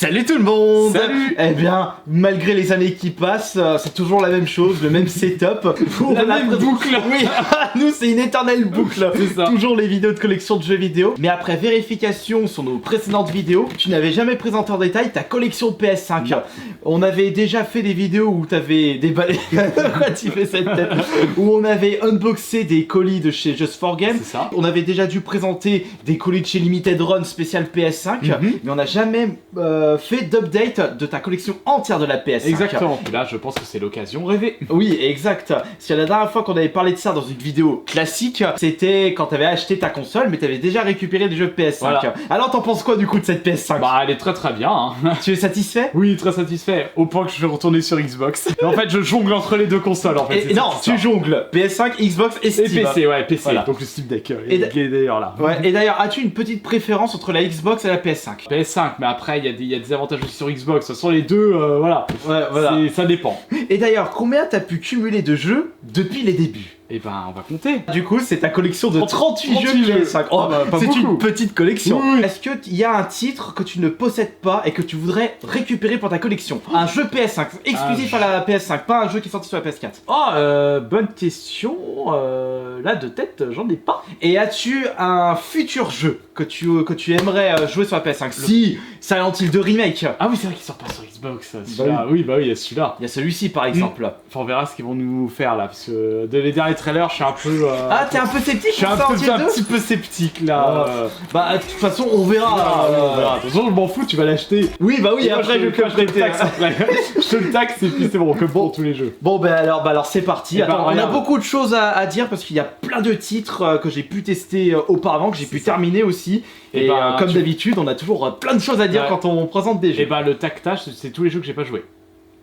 Salut tout le monde. Salut. Eh bien, malgré les années qui passent, c'est toujours la même chose, le même setup. La même boucle. Oui, nous c'est une éternelle boucle. C'est ça. Toujours les vidéos de collection de jeux vidéo. Mais après vérification sur nos précédentes vidéos, tu n'avais jamais présenté en détail ta collection PS5. Non. On avait déjà fait des vidéos où t'avais déballé... Pourquoi tu fais cette tête? Où on avait unboxé des colis de chez Just for Games. C'est ça. On avait déjà dû présenter des colis de chez Limited Run spécial PS5, mais on n'a jamais fait d'update de ta collection entière de la PS5. Exactement. Puis là, je pense que c'est l'occasion rêvée. Oui, exact. Parce que la dernière fois qu'on avait parlé de ça dans une vidéo classique, c'était quand t'avais acheté ta console, mais t'avais déjà récupéré des jeux PS5. Voilà. Alors t'en penses quoi du coup de cette PS5? Bah, elle est très bien. Hein. Tu es satisfait? Oui, très satisfait. Au point que je vais retourner sur Xbox. Mais en fait, je jongle entre les deux consoles. En fait. Et non, tu jongles PS5, Xbox et Et Steam. PC, ouais, PC. Voilà. Donc le Steam Deck. Et Il est d'ailleurs là. Ouais, et d'ailleurs, as-tu une petite préférence entre la Xbox et la PS5? PS5, mais après, il y a des avantages aussi sur Xbox. Ce sont les deux, voilà. Ouais, voilà. Ça dépend. Et d'ailleurs, combien t'as pu cumuler de jeux depuis les débuts? Et ben, on va compter. Du coup, c'est ta collection de 38 jeux 38 jeux. PS5. Oh, Ah bah, pas c'est beaucoup. une petite collection. Oui. Est-ce qu'il y a un titre que tu ne possèdes pas et que tu voudrais récupérer pour ta collection? Un jeu PS5, exclusif à la PS5, pas un jeu qui est sorti sur la PS4. Oh, bonne question. Là, de tête, j'en ai pas. Et as-tu un futur jeu que tu aimerais jouer sur la PS5? Si, Silent Hill 2 Remake. Ah oui, c'est vrai qu'il sort pas sur Xbox. Celui-là. Oui, bah oui, il y a celui-là. Il y a celui-ci par exemple. Enfin, on verra ce qu'ils vont nous faire là, parce que les derniers trailers, je suis un peu. Ah, t'es un peu sceptique? Je suis pour Silent Hill 2? petit peu sceptique là. Bah, de toute façon, on verra. On verra. Attention, je m'en fous, tu vas l'acheter. Oui, bah oui, Et après je te cocherai le taxe après. Je te le taxe et puis c'est bon, que pour tous les jeux. Bon bah alors c'est parti. Eh ben, Attends, on a regarde. beaucoup de choses à dire parce qu'il y a plein de titres que j'ai pu tester auparavant, que j'ai pu terminer aussi. Eh Et ben, comme d'habitude, on a toujours plein de choses à dire Ouais. quand on présente des jeux. Et bah, le tactage, c'est tous les jeux que j'ai pas joué.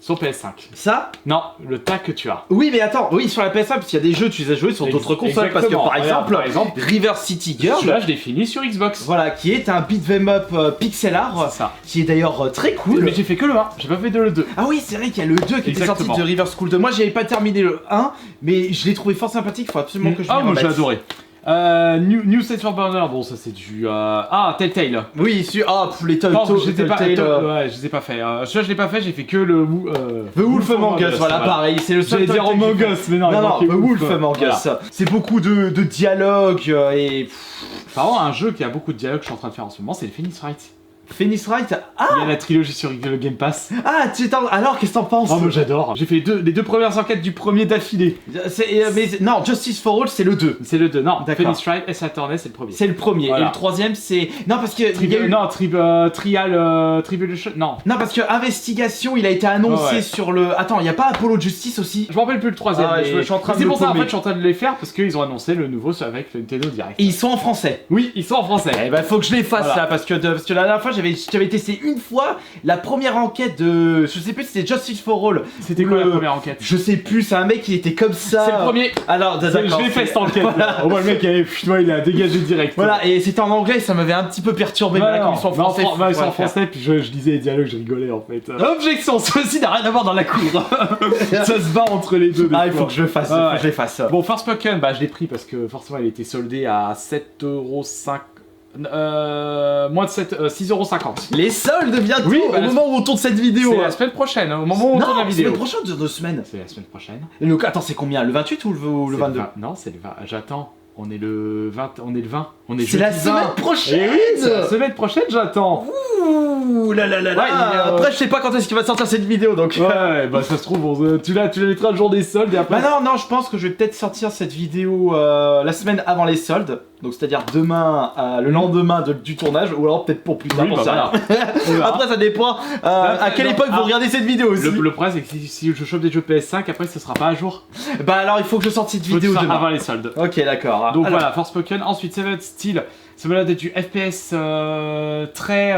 Sur PS5. Ça? Non, le tac que tu as. Oui, mais attends, oui, sur la PS5, parce qu'il y a des jeux tu les as joués sur d'autres consoles. Parce que Exactement. par Regarde, exemple, River City Girl, celui-là, je l'ai fini sur Xbox. voilà, qui est un beat'em up pixel art, C'est ça. qui est d'ailleurs très cool. Mais j'ai fait que le 1, j'ai pas fait le 2. Ah oui, c'est vrai qu'il y a le 2 qui était sorti Exactement. de River School 2. Moi, j'avais pas terminé le 1, mais je l'ai trouvé fort sympathique. Faut absolument que je Ah, m'y moi j'ai remette. adoré. New State for Burner, bon, ça c'est du. Ah, Telltale. Oui, pour les Non, je les ai pas, Telltale, ouais, je les ai pas fait. Celui-là, je l'ai pas fait, j'ai fait que le. The Wolf Among Us, voilà, pareil, c'est le seul. J'allais dire Telltale Among que j'ai Us, fait. mais non, il Non, manquait The Wolf Among Us. Voilà. C'est beaucoup de dialogues et. Par contre, un jeu qui a beaucoup de dialogue que je suis en train de faire en ce moment, c'est le Phoenix Wright. Phoenix Wright. Il y a la trilogie sur le Game Pass. Ah, alors qu'est-ce que t'en penses? Oh, moi j'adore. J'ai fait les deux premières enquêtes du premier d'affilée. Non, Justice for All, c'est le 2. C'est le 2. Non, D'accord. Phoenix Wright et Saturday, c'est le premier. C'est le premier. Voilà. Et le troisième, c'est. Non, parce que. il y a eu- Non, Tribulation. Non. Non, parce que Investigation, il a été annoncé Ouais. sur le. Attends, il y a pas Apollo Justice aussi? Je me rappelle plus le troisième. Ah ouais, mais je suis en train de c'est me pour ça, en paumer. fait, je suis en train de les faire parce qu'ils ont annoncé le nouveau avec le Nintendo Direct. Et ils sont en français. Oui, ils sont en français. Eh ben faut que je les fasse Voilà. là parce que la dernière fois j'avais testé une fois la première enquête de je sais plus si c'était Justice for All. C'était quoi la première enquête? Je sais plus, c'est un mec qui était comme ça. C'est le premier. Alors Je d'accord. l'ai fait cette enquête. Voilà. Au moins le mec il a dégagé direct. Voilà, et c'était en anglais, ça m'avait un petit peu perturbé, mais là comme ils sont en français. ils sont en faut faire. français, puis je lisais les dialogues, je rigolais en fait. Objection, ceci n'a rien à voir dans la cour. Ça se bat entre les deux. des Ah, il fois. faut que je le fasse, Ouais. faut que je les fasse. Bon, Forspoken, bah je l'ai pris parce que forcément il était soldé à 7,5€. Moins de 6,50€. Les soldes bientôt, Oui, au bah, moment où on tourne cette vidéo. C'est la semaine prochaine, hein, au moment où on tourne la Non, vidéo. semaine prochaine, dans 2 semaines. C'est la semaine prochaine. Donc, attends, c'est combien? Le 28 ou le C'est 22? Non, c'est le 20. J'attends. On est le 20. On est le 20. On est C'est la jeudi semaine 20. prochaine. Eh oui, c'est la semaine prochaine, j'attends. Ouh là là là là. Ouais, Après, je sais pas quand est-ce qu'il va sortir cette vidéo donc. Ouais, bah ça se trouve, tu la mettras le jour des soldes et après. Bah non, je pense que je vais peut-être sortir cette vidéo la semaine avant les soldes. Donc c'est-à-dire demain, le lendemain du tournage, ou alors peut-être pour plus tard, Oui, j'en sais bah rien. Après ça dépend à quelle époque vous regardez cette vidéo aussi. Le problème c'est que si je chope des jeux PS5, après ça sera pas à jour. Bah alors il faut que je sorte cette Faut que vidéo ça demain. avant les soldes. Ok d'accord. Donc Alors, voilà, Forspoken, ensuite Seven Steel, ça m'a l'air d'être du FPS très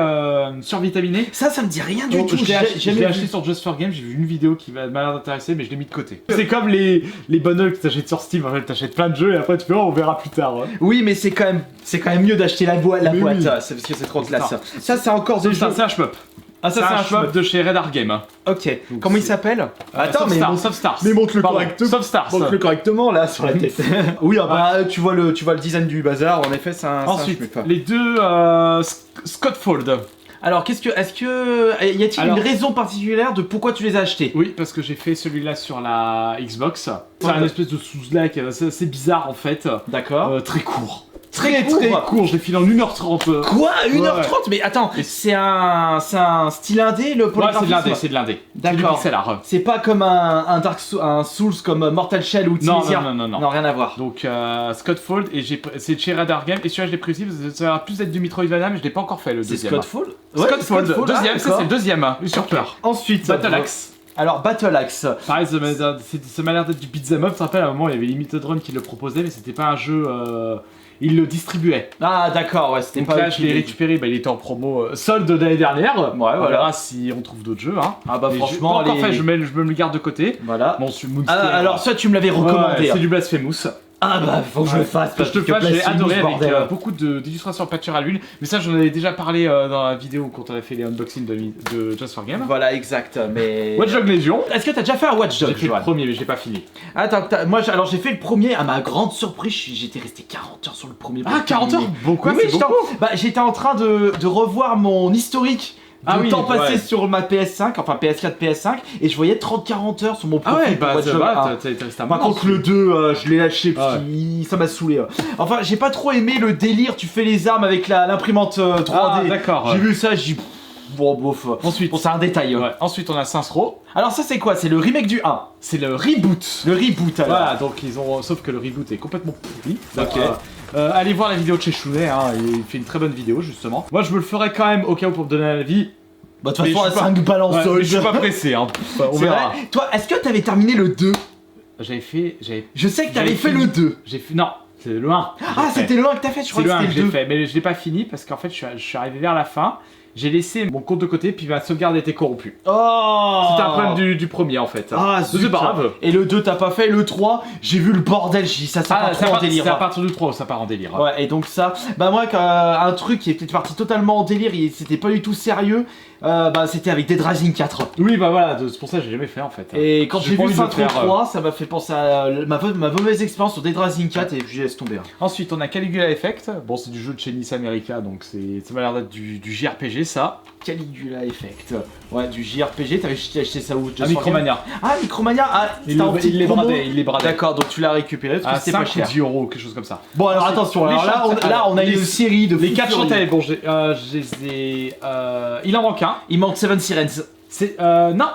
survitaminé. ça me dit rien du Donc, tout. je l'ai Jamais acheté vu. sur Just for Games, j'ai vu une vidéo qui m'a l'air d'intéresser, mais je l'ai mis de côté. C'est comme les bundles que t'achètes sur Steam, en fait, t'achètes plein de jeux et après tu fais, oh, on verra plus tard. Hein. Oui mais c'est quand même mieux d'acheter la boîte, Mais oui. c'est parce que c'est trop classe. Ça. Ça c'est encore des jeux. Ça, c'est un shmup. Ah Ça, c'est un shmup de chez Red Art Game. Hein. Ok. Donc, Comment il c'est- s'appelle? Attends mais Softstars. mais montre-le Pardon, correctement. Softstars. Montre-le correctement là sur la tête. Oui, ah bah, tu vois le design du bazar, en effet, c'est un Ensuite, schmuck. les deux Scottfold. Alors, y a-t-il Alors- une raison particulière de pourquoi tu les as achetés? Oui, parce que j'ai fait celui-là sur la Xbox. C'est un espèce de sous-like, c'est bizarre en fait. D'accord. Très court. Très Très court. court, je l'ai filé en 1h30. Quoi, 1h30? Mais attends, c'est un style indé, le pour Ouais, les c'est de l'indé, graphismes? c'est de l'indé. D'accord. C'est du pixel art. C'est pas comme un un Souls comme Mortal Shell ou Non, Tunisia. non. Non, rien à voir. Donc Scottfold, et c'est de chez Radar Game, et celui-là je l'ai pris aussi, parce que ça va plus être du Metroidvania, mais je l'ai pas encore fait le C'est deuxième. Scottfold? Scottfold, deuxième, ah, ça c'est le deuxième, usurpeur. Ensuite, Battle Axe. Alors, Battle Axe. Pareil, ça m'a l'air d'être du beat'em up, tu te rappelles, à un moment il y avait Limited Run qui le proposait, mais c'était pas un jeu... il le distribuait. Ah, d'accord, ouais, c'était Donc pas. là, je l'ai récupéré, il était en promo solde de l'année dernière. Ouais, On voilà. verra si on trouve d'autres jeux. Hein. Ah, bah, Mais franchement, j'ai pas encore fait, les- je me le garde de côté. Voilà. Bon, sur Moonster. Alors, ça, tu me l'avais recommandé. Ouais, hein. c'est du Blasphemous. Ah, bah, faut que je le fasse. Je te que fasse, j'ai Blasphemous, adoré avec bordel. beaucoup d'illustrations en peinture à l'huile. Mais ça, j'en avais déjà parlé dans la vidéo quand on avait fait les unboxings de Just for Game. Voilà, exact, mais. Watch Dogs Legion. Est-ce que t'as déjà fait un Watch J'ai Dogs, fait le Johan? premier, mais je l'ai pas fini. Attends, alors j'ai fait le premier, à ma grande surprise, j'étais resté 40 heures sur le premier. Ah, 40 heures. Pourquoi Oui, c'est beaucoup. j'étais en train de revoir mon historique de Ah oui, temps passé ouais. sur ma PS5, enfin PS4, PS5, et je voyais 30-40 heures sur mon Ah profil ouais, pour bah Watch ça Dogs va, 1. t'es resté à Par mort. contre, le 2, je l'ai lâché parce Ah que ça m'a saoulé. Enfin, j'ai pas trop aimé le délire, tu fais les armes avec l'imprimante 3D. Ah, d'accord. J'ai vu ça, j'ai dit, bon, bof. Ensuite, Bon, c'est un détail. ouais. Ensuite, on a Saints Row. Alors, ça, c'est quoi? C'est le remake du 1. C'est le reboot. Le reboot, alors. Voilà, donc ils ont. Sauf que le reboot est complètement pourri. Ok. Allez voir la vidéo de chez Chounet, hein, il fait une très bonne vidéo justement. Moi je me le ferai quand même au cas où pour me donner un avis. Bah, de toute Mais façon, je à suis pas- 5 balles en Ouais, solde. mais je suis pas pressé, hein. On C'est verra. vrai. Toi, est-ce que t'avais terminé le 2? J'avais fait. Je sais que t'avais J'avais fait fini. le 2. J'ai fait. Non, c'est le 1. Ah, c'était le 1 que t'as fait, je C'est crois le que 1 que c'était j'ai le 2. fait, mais je l'ai pas fini parce qu'en fait je suis arrivé vers la fin. J'ai laissé mon compte de côté, puis ma sauvegarde était corrompue. Oh. C'était un problème du premier en fait. Ah, c'est zut. pas grave. Et le 2, t'as pas fait. Le 3, j'ai vu le bordel, j'ai dit ça part trop en délire. C'est à partir du 3 où ça part en délire. Ouais, et donc ça, bah moi, un truc qui est peut-être parti totalement en délire, c'était pas du tout sérieux, bah c'était avec Dead Rising 4. Oui, bah voilà, c'est pour ça que j'ai jamais fait en fait. Et quand j'ai pas vu envie de Saints le faire, Row 3, ça m'a fait penser à ma mauvaise expérience sur Dead Rising 4 et je laisse tomber. Hein. Ensuite, on a Caligula Effect. Bon, c'est du jeu de chez Nice America, donc ça m'a l'air d'être du JRPG, ça. Caligula Effect. Ouais, du JRPG, t'avais acheté ça où? Ah, Micromania. Ah, Micromania. Ah, c'était en petite promo. Il les bradait. D'accord, donc tu l'as récupéré parce À que c'était pas 5 ou cher. 10 euros, quelque chose comme ça. Bon, alors Ensuite, attention, les alors là, on a les- une série de Les fous 4 furieux. chandelles, bon, il en manque un. Il manque Seven Sirens. C'est. Non.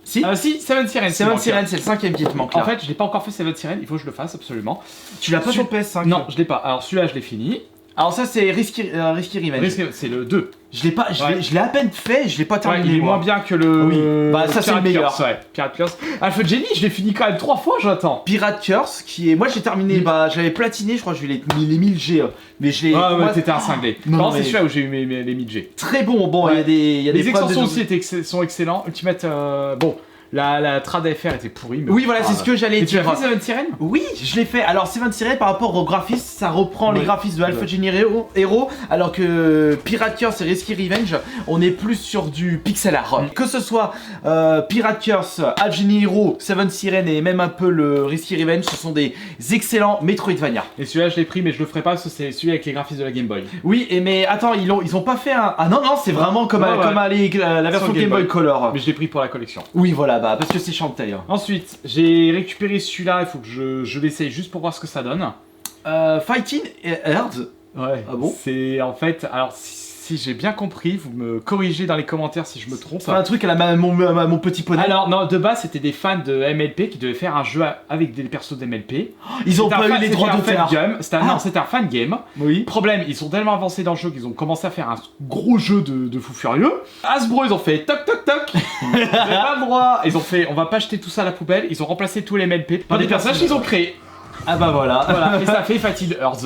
Si Si, Seven Sirens. il Seven manque. Sirens, c'est le 5ème qui te manque là. En fait, je l'ai pas encore fait Seven Sirens, il faut que je le fasse absolument. tu l'as pas Celui- sur PS5. Non, je l'ai pas. Alors celui-là, je l'ai fini. Alors ça c'est Risky Revenge. C'est le 2. Je l'ai pas, Ouais. je l'ai à peine fait, je l'ai pas Ouais, terminé. il est moi. moins bien que le. Oui. Bah, ça, c'est le Pirate meilleur. Curse, ouais. Pirate Curse. Alpha Genie, je l'ai fini quand même 3 fois, j'attends. Pirate Curse qui est, moi j'ai terminé, bah j'avais platiné, je crois que j'ai les 1000 G, mais je l'ai. Ouais, pour ouais, moi, t'étais un cinglé. Non, Non, mais- c'est celui-là où j'ai eu les 1000G. très bon. Bon, il Ouais. y a des Les problèmes extensions de- aussi sont excellents. Ultimate. Bon, la trad FR était pourrie. Mais Oui, voilà, c'est ce que j'allais Et tu as dire. fait Seven Sirens? Oui, je l'ai fait. Alors, Seven Sirens par rapport au graphisme, ça reprend les Ouais. graphismes de Alpha Ouais. Genie Hero, alors que Pirate Curse et Risky Revenge, on est plus sur du pixel art. Que ce soit Pirate Curse, Alpha Genie Hero, Seven Sirens et même un peu le Risky Revenge, ce sont des excellents Metroidvania. Et celui-là, je l'ai pris, mais je le ferai pas parce que c'est celui avec les graphismes de la Game Boy. Oui, mais attends, ils ont pas fait un. Ah non, c'est vraiment comme, Ouais, ouais. comme la version Sur Game Boy Color. Mais je l'ai pris pour la collection. Oui, voilà, bah parce que c'est Shantae. Ensuite, j'ai récupéré celui-là, il faut que je l'essaye juste pour voir ce que ça donne. Fighting Earth. Ouais. Ah bon? C'est en fait, alors si j'ai bien compris, vous me corrigez dans les commentaires si je me trompe. C'est un truc à mon petit poney. Alors non, de base c'était des fans de MLP qui devaient faire un jeu avec des persos d'MLP. Ils ont C'était pas un eu fan- les c'était droits un d'auteur. fan game. Ah. Non, c'était un fan game. Oui. Problème, ils sont tellement avancés dans le jeu qu'ils ont commencé à faire un gros jeu de fou furieux. Hasbro, ils ont fait toc toc toc. Vous avez pas le droit. Ils ont fait, on va pas jeter tout ça à la poubelle. Ils ont remplacé tous les MLP par des personnages qu'ils ont créés. Ah bah voilà. Voilà, et ça fait Fatal Earth.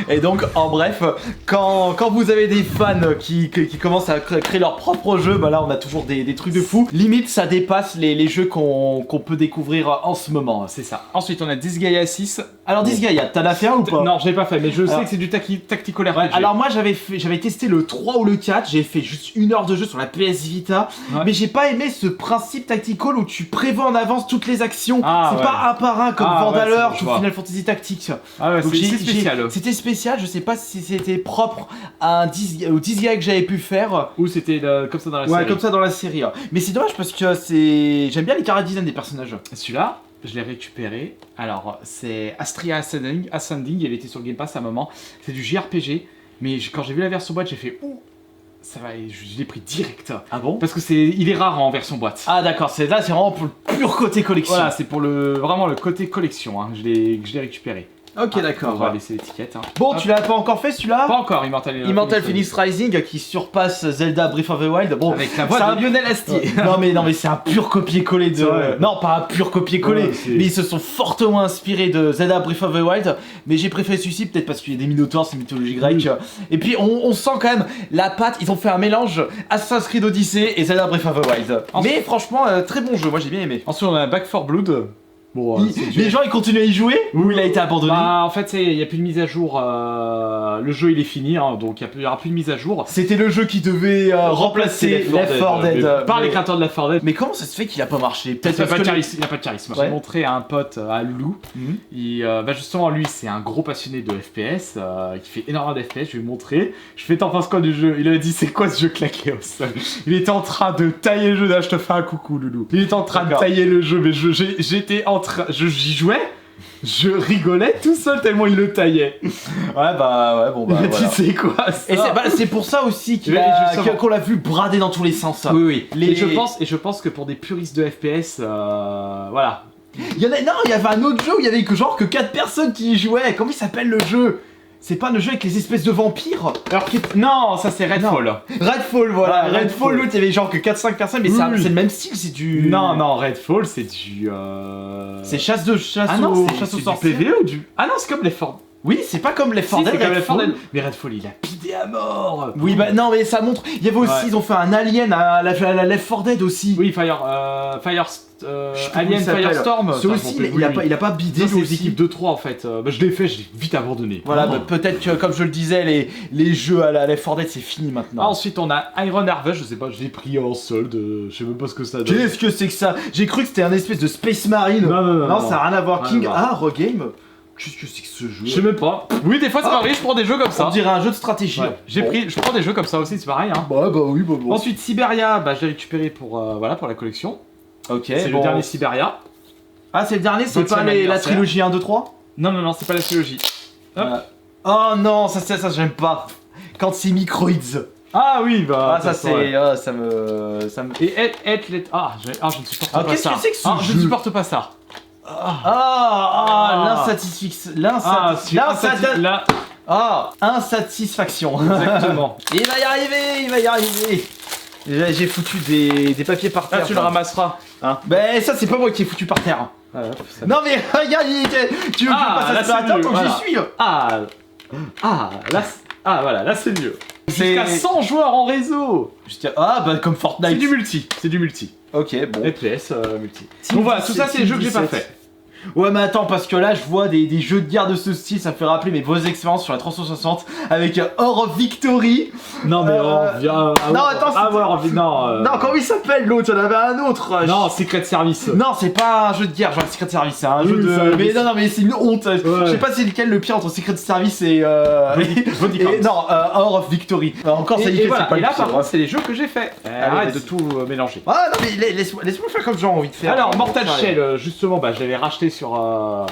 Et donc, en bref, quand vous avez des fans qui commencent à créer leur propre jeu, bah là on a toujours des trucs de fou. Limite, ça dépasse les jeux qu'on peut découvrir en ce moment. C'est ça. Ensuite, on a Disgaea 6. Alors, Disgaea, t'en as fait un ou pas? Non, je l'ai pas fait, mais je sais Alors- que c'est du tactical RPG. Ouais, alors moi j'avais testé le 3 ou le 4, j'ai fait juste 1 heure de jeu sur la PS Vita, Ouais. mais j'ai pas aimé ce principe tactical où tu prévois en avance toutes les actions. Ah, c'est ouais. pas un par un comme Ah, ouais, Vandalor c'est bon, je ou vois. Final Fantasy Tactics. Ah ouais, Donc c'est spécial. C'était spécial, je sais pas si c'était propre à aux 10 gars que j'avais pu faire. Ou c'était comme ça dans la série. Ouais, comme ça dans la série. Mais c'est dommage parce que j'aime bien les chara design des personnages. Celui-là, je l'ai récupéré. Alors, c'est Astria Ascending, il était sur le Game Pass à un moment. C'est du JRPG, mais quand j'ai vu la version boîte, j'ai fait ouh, ça va, je l'ai pris direct. Ah bon? Parce que il est rare en version boîte. Ah d'accord, c'est vraiment pour le pur côté collection. Voilà, c'est pour vraiment le côté collection hein, que je l'ai récupéré. Ok, d'accord. On va laisser l'étiquette. Hein. Bon, Hop. tu l'as pas encore fait celui-là? Pas encore, Immortal Phoenix Rising qui surpasse Zelda Breath of the Wild. Bon, avec la voix de Lionel Astier. non mais c'est un pur copier-coller de. Ouais. Non, pas un pur copier-coller, Ouais, mais ils se sont fortement inspirés de Zelda Breath of the Wild. Mais j'ai préféré celui-ci peut-être parce qu'il y a des minotaures, c'est mythologie grecque. Oui. Et puis on sent quand même la patte. Ils ont fait un mélange Assassin's Creed Odyssey et Zelda Breath of the Wild. Mais franchement, très bon jeu. Moi j'ai bien aimé. Ensuite, on a Back 4 Blood. Bon, Les gens ils continuent à y jouer ou il a été abandonné? Bah, en fait, il n'y a plus de mise à jour. Le jeu il est fini, hein, donc il n'y aura plus de mise à jour. C'était le jeu qui devait remplacer Left 4 Dead. Par les créateurs de Left 4 Dead. Mais comment ça se fait qu'il a pas marché? Peut-être Peut-être il parce n'y a pas de charisme. Ouais. J'ai montré à un pote, à Loulou. Bah justement, lui, c'est un gros passionné de FPS, qui fait énormément d'FPS. Je lui ai montré. Je fais t'en penses quoi du jeu? Il a dit c'est quoi ce jeu claqué au sol? Il était en train de tailler le jeu. Là, je te fais un coucou, Loulou. Il était en train de tailler le jeu, mais j'étais en train. J'y jouais. Je rigolais tout seul tellement il le taillait. Ouais, bah ouais, bon bah. Voilà. Tu sais quoi ça? Et c'est pour ça aussi qu'on l'a vu brader dans tous les sens. Oui, oui. Et je pense que pour des puristes de FPS, voilà. Il y avait un autre jeu où il y avait genre que 4 personnes qui y jouaient. Comment il s'appelle le jeu? C'est pas le jeu avec les espèces de vampires? Alors non, ça c'est Redfall. Redfall, voilà. Ouais, Redfall, l'autre, il y avait genre que 4-5 personnes, mais c'est le même style, c'est du. Non, Redfall, c'est du. C'est chasse au sorcier. Du PvE ou du. Ah non, c'est comme les Ford. Oui, c'est pas comme les Ford Dead. Mais Redfall, il a bidé à mort. Oui, bah non, mais ça montre. Il y avait aussi, ils ont fait un Alien à la Left 4 Dead aussi. Oui, Alien Firestorm. C'est aussi, il a pas bidé. C'est les équipes de 3 en fait. Bah, je l'ai fait, je l'ai vite abandonné. Voilà, bah, peut-être que comme je le disais, les jeux à la Left 4 Dead c'est fini maintenant. Ah, ensuite on a Iron Harvest, je sais pas, je l'ai pris en solde, je sais même pas ce que ça donne. Qu'est-ce que c'est que ça? J'ai cru que c'était un espèce de Space Marine. Non, ça a rien à voir. King Regame. Qu'est-ce que c'est que ce jeu? Je sais même pas. Oui, des fois ça m'arrive, je prends des jeux comme ça. On dirait un jeu de stratégie. Ouais. Je prends des jeux comme ça aussi, c'est pareil. Hein. Bah oui, bah bon. Ensuite, Siberia, bah, je l'ai récupéré pour la collection. Ok. C'est le dernier Siberia. Ah, c'est le dernier, c'est pas la trilogie 1, 2, 3? Non, c'est pas la trilogie. Oh non, ça j'aime pas. Quand c'est Microids. Ah oui, bah. Ah, ça c'est. Ouais. Ça me. Et je ne supporte pas ça. Qu'est-ce que c'est que ce jeu? Je ne supporte pas ça. Insatisfaction. Exactement. Il va y arriver. J'ai foutu des papiers par terre. Ah, tu le ramasseras. Hein? Ben ça c'est pas moi qui ai foutu par terre. Non mais regarde, tu veux que je passe à l'aspirateur tant que j'y suis. Là c'est mieux. Jusqu'à 100 joueurs en réseau. Ah bah comme Fortnite. C'est du multi. Ok, bon. FPS multi. Donc voilà, tout ça c'est les jeux que j'ai pas fait. Ouais mais attends, parce que là je vois des jeux de guerre de ce style, ça me fait rappeler mes vos expériences sur la 360 avec Hor of Victory. Non mais non, comment il s'appelle l'autre? Il y en avait un autre. Non, Secret Service. Non, c'est pas un jeu de guerre, genre Secret Service, c'est un jeu de. Mais non, mais c'est une honte. Ouais. Je sais pas c'est lequel le pire entre Secret Service et. Hor of Victory. Encore ça dit que c'est pas. Et là par contre c'est les jeux que j'ai fait. Arrête de tout mélanger. Ah non mais laisse-moi faire comme j'ai envie de faire. Alors Mortal Shell, justement, bah je l'avais racheté sur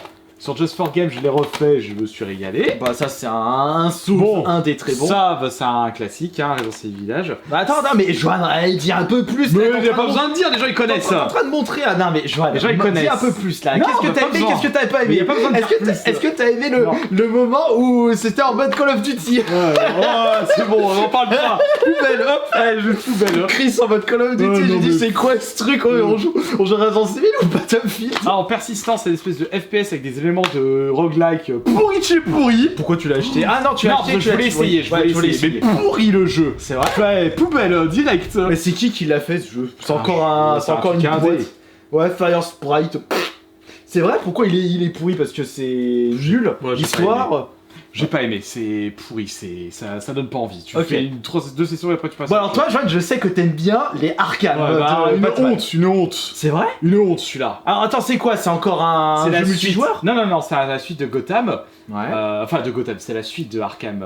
Just for Game, je l'ai refait, je me suis régalé. Bah ça c'est un saut, un des très bons. Ça, c'est un classique, hein, Resident Evil Village. Bah attends, mais Joanne, elle dit un peu plus. Mais il n'y a pas besoin de dire, les gens ils connaissent ça. T'es en train de montrer, non mais Joanne, les gens ils connaissent. Dis un peu plus là. Non, qu'est-ce que t'as aimé, qu'est-ce que t'avais pas aimé? Il y a pas besoin de dire plus. Est-ce que t'as aimé le moment où c'était en mode Call of Duty? C'est bon, on en parle pas. Poubelle, hop. Allez, je poubelle. Chris en mode Call of Duty, j'ai dit c'est quoi ce truc? On joue Resident Evil ou Battlefield? En persistance, c'est une espèce de FPS avec des éléments de roguelike pourri de chez pourri. Pourquoi tu l'as acheté? Ah non, tu l'as acheté, je voulais essayer, mais pourri le jeu. C'est vrai? Ouais, poubelle, direct. Mais c'est qui l'a fait ce jeu? C'est encore une boîte. Ouais, Fire Sprite. C'est vrai, pourquoi il est pourri? Parce que c'est nul. L'histoire. J'ai pas aimé, c'est pourri, ça donne pas envie. Tu Ok. fais deux sessions et après tu passes. Bon alors toi, Joanne, je sais que t'aimes bien les Arkham. Ouais, bah, de une Batman. une honte. C'est vrai? Une honte celui-là. Alors attends, c'est quoi? C'est encore un la jeu suite- multijoueur? Non, c'est la suite de Gotham. Ouais. Enfin, de Gotham, c'est la suite de Arkham.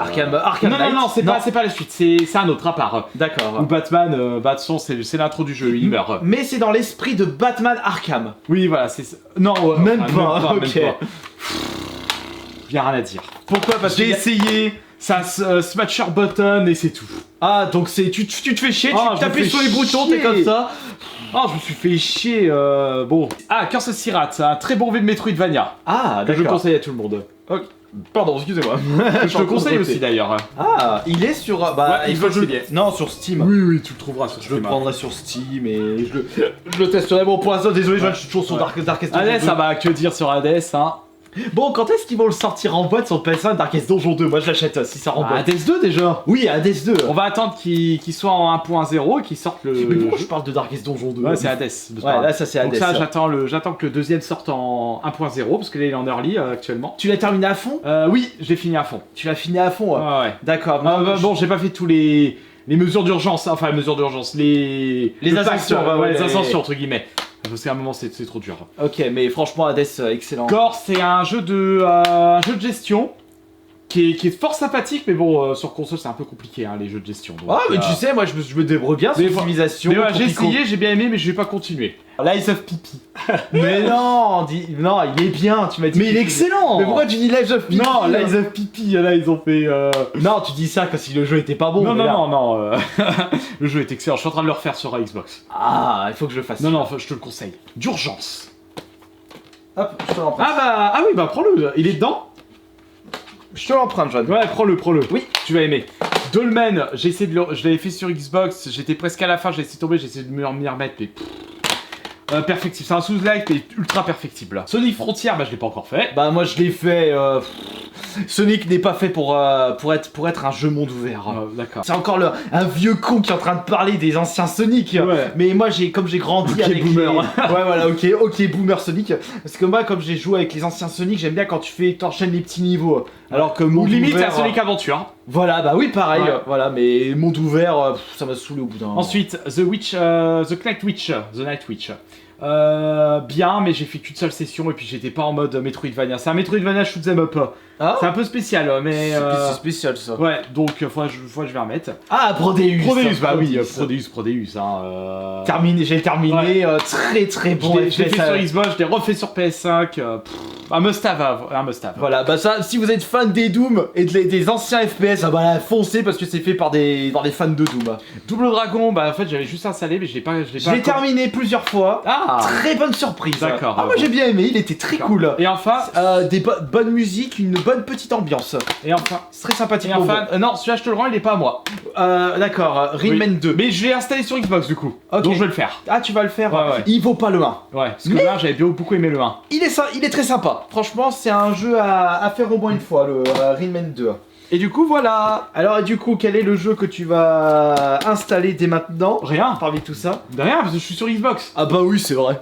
Arkham Non, Knight. non, c'est pas la suite, c'est un autre à part. D'accord. Où Batman, Batson, c'est l'intro du jeu, il meurt. Mais c'est dans l'esprit de Batman Arkham. Oui, voilà, c'est. Non, Même enfin, pas, ok. même pas. Y'a rien à dire. Pourquoi? Parce que J'ai essayé, ça smatcher button et c'est tout. Ah, donc c'est tu te fais chier, Ah, tu je t'appuies me fais sur les boutons, chier. t'es comme ça. Oh, je me suis fait chier. Bon. Ah, Curse of Sirat, c'est un très bon V de Metroidvania. Ah, Que je d'accord. conseille à tout le monde. Ok. Pardon, excusez-moi. Que je te conseille aussi d'ailleurs. Ah, il est sur bah Ouais, il faut que je il est. non, sur Steam. Oui, tu le trouveras sur Je le prendrai sur Steam et je le testerai. Bon, pour l'instant, désolé, Joanne, je suis toujours sur Darkest Dungeon Allez, 2. ça va que dire sur Hades, hein. Bon, quand est-ce qu'ils vont le sortir en boîte sur PS1 Darkest Dungeon 2? Moi, je l'achète si ça rend Ah, boîte. Hades 2 déjà. Oui, Hades 2. On va attendre qu'il soit en 1.0 et qu'il sorte le. Mais pourquoi jeu. je parle de Darkest Dungeon 2? Ouais, c'est Hades. Ouais, là, ça c'est Hades. Donc ça, j'attends que le deuxième sorte en 1.0 parce que là il est en early actuellement. Tu l'as terminé à fond? Oui, je l'ai fini à fond. Tu l'as fini à fond, ouais. Ouais. D'accord. Bon, j'ai pas fait tous les mesures d'urgence, enfin les mesures d'urgence, les Les packs, ascensions, ouais, ouais, les les- ascensions entre guillemets. Parce qu'à un moment c'est trop dur. Ok, mais franchement, Hades, excellent. Gore, c'est un jeu de gestion qui est fort sympathique, mais bon, sur console c'est un peu compliqué hein, les jeux de gestion. Donc, Ah, mais tu sais, moi je me débrouille bien sur Mais l'optimisation. mais ouais, j'ai Tropico. essayé, j'ai bien aimé, mais je vais pas continuer. Lies of Pipi. Mais non, non, il est bien, tu m'as dit. Mais il est excellent. Mais pourquoi tu dis Lies of Pipi? Non, Lies of Pipi, là ils ont fait. Non, tu dis ça que si le jeu était pas bon. non, mais là- non. Le jeu est excellent. Je suis en train de le refaire sur Xbox. Ah, il faut que je le fasse. Non, je te le conseille. D'urgence. Hop, je te l'emprunte. Ah oui, bah prends-le. Il est dedans. Je te l'emprunte, John. Ouais, prends-le. Oui. Tu vas aimer. Dolmen, je l'avais fait sur Xbox. J'étais presque à la fin. J'ai laissé tomber. J'ai essayé de m'y remettre, mais. Perfectible. C'est un sous-like, mais ultra perfectible. Sonic Frontier, bah je l'ai pas encore fait. Bah moi je l'ai fait. Sonic n'est pas fait pour être un jeu monde ouvert. D'accord. C'est encore un vieux con qui est en train de parler des anciens Sonic. Ouais. Mais moi comme j'ai grandi Ok, avec boomer. Ouais voilà, ok boomer Sonic. Parce que moi comme j'ai joué avec les anciens Sonic, j'aime bien quand t'enchaînes les petits niveaux. Alors que Ou monde limite ouvert, à Sonic Aventure. Voilà, bah oui pareil. Ouais. Voilà, mais monde ouvert, ça m'a saoulé au bout d'un moment. Ensuite, The Night Witch. Bien, mais j'ai fait qu'une seule session et puis j'étais pas en mode Metroidvania. C'est un Metroidvania shoot 'em up. Ah, C'est un peu spécial, mais. c'est spécial ça. Ouais, donc faut que je vais remettre. Ah, Prodeus. Bah oui, Prodeus. Prodeus. Hein, J'ai terminé, très bon. Je l'ai fait FPS, sur Xbox, je l'ai refait sur PS5. Un must-have. Voilà, bah ça, si vous êtes fan des Doom et des anciens FPS, bah là, foncez parce que c'est fait par des fans de Doom. Double Dragon, bah en fait j'avais juste installé, mais je l'ai pas. Je l'ai terminé plusieurs fois. Ah. Très bonne surprise. D'accord. Ah, moi j'ai bien aimé, il était très cool. Et enfin, Des bonnes musiques, une bonne petite ambiance. C'est très sympathique. non, celui-là je te le rends, il est pas à moi. D'accord, Rayman 2. Mais je l'ai installé sur Xbox du coup. Ok. Donc je vais le faire. Ah, tu vas le faire. Ouais. Il vaut pas le 1. Ouais, parce que le 1, j'avais beaucoup aimé le 1. Il est très sympa. Franchement, c'est un jeu à faire au moins une fois, le Rayman 2. Et du coup, voilà. Alors, et du coup, quel est le jeu que tu vas installer dès maintenant Rien. parmi tout ça? De rien, parce que je suis sur Xbox. Ah bah oui, c'est vrai.